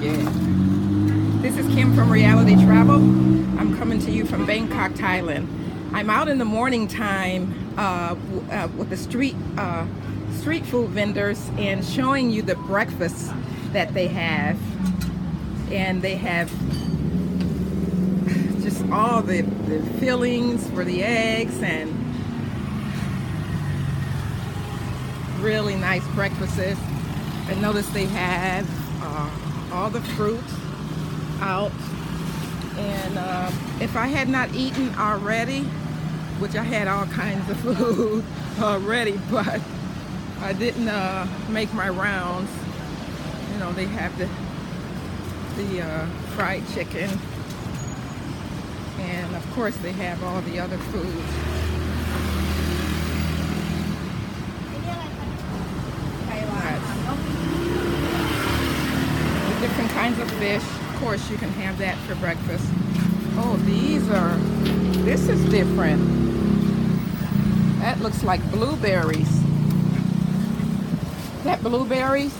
Yeah. This is Kim from Reality Travel. I'm coming to you from Bangkok, Thailand. I'm out in the morning time with the street food vendors and showing you the breakfast that they have. And they have just all the fillings for the eggs and really nice breakfasts. I noticed they have all the fruit out, and if I had not eaten already, which I had all kinds of food already, but I didn't make my rounds. You know, they have the fried chicken, and of course they have all the other foods. The different kinds of fish. Of course, you can have that for breakfast. Oh, this is different. That looks like blueberries. Is that blueberries?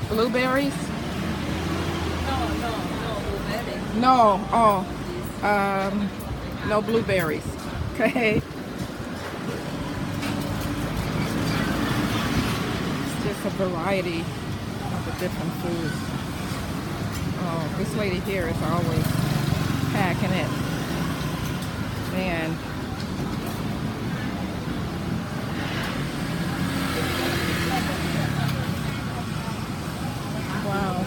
Blueberries? No, oh, no blueberries. Okay. It's just a variety of the different foods. Oh, this lady here is always packing it. Man. Wow.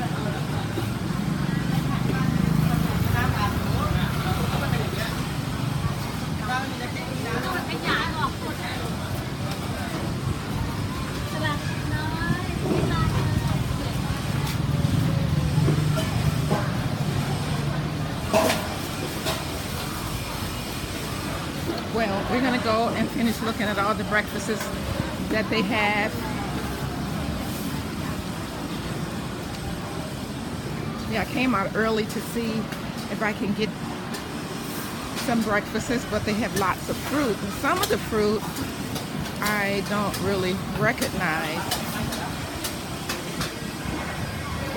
Well, we're going to go and finish looking at all the breakfasts that they have. Yeah, I came out early to see if I can get some breakfasts, but they have lots of fruit. And some of the fruit I don't really recognize.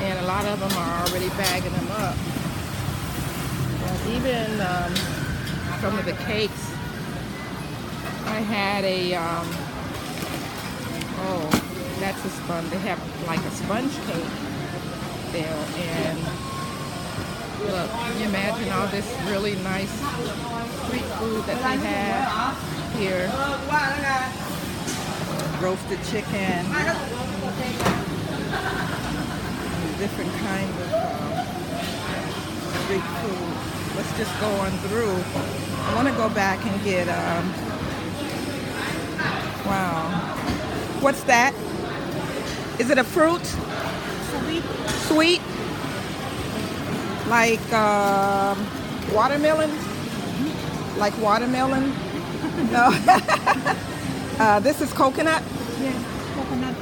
And a lot of them are already bagging them up. But even some of the cakes, I had a, oh, that's a sponge. They have like a sponge cake there. And look, can you imagine all this really nice street food that they have here? Roasted chicken, different kinds of street food. Let's just go on through. I want to go back and get, wow. What's that? Is it a fruit? Sweet. Sweet? Like watermelon? Like watermelon? No. This is coconut? Yes, coconut.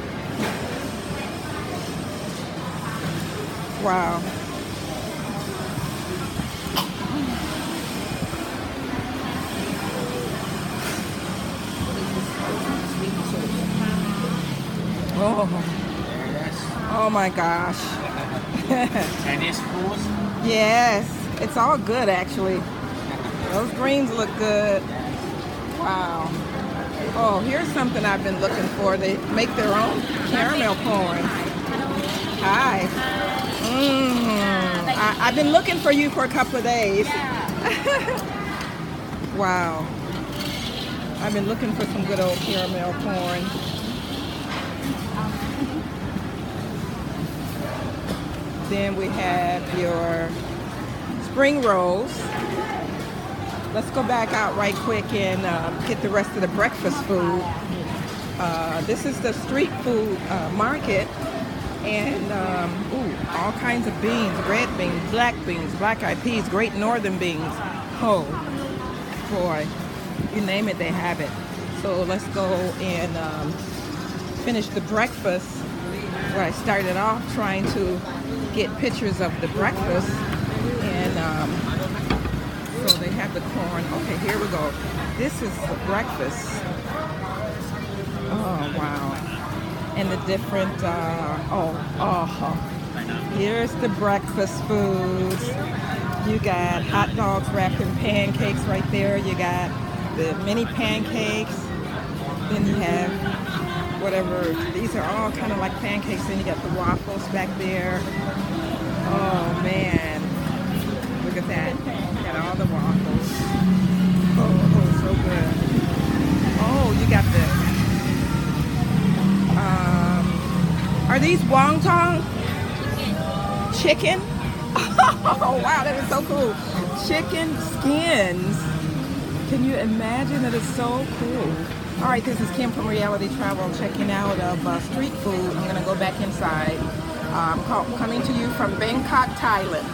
Wow. Oh. Oh my gosh. Chinese food. Yes, it's all good actually. Those greens look good. Wow. Oh, here's something I've been looking for. They make their own caramel corn. Hi. I've been looking for you for a couple of days. Wow. I've been looking for some good old caramel corn. Then we have your spring rolls. Let's go back out right quick and get the rest of the breakfast food. This is the street food market, and all kinds of beans, red beans, black-eyed peas, great northern beans. Oh boy, you name it, they have it. So let's go and finish the breakfast where I started off trying to get pictures of the breakfast. And so they have the corn. Okay, here we go. This is the breakfast. Oh wow. And the different Here's the breakfast foods. You got hot dogs wrapped in pancakes right there. You got the mini pancakes. Then you have whatever. These are all kind of like pancakes. Then you got the waffles back there. Oh man, look at that. Got all the waffles. Oh, so good. Oh, you got the. Are these wonton? Chicken? Oh wow, that is so cool. Chicken skins. Can you imagine? That is so cool. All right, this is Kim from Reality Travel, checking out of street food. I'm gonna go back inside. I'm coming to you from Bangkok, Thailand.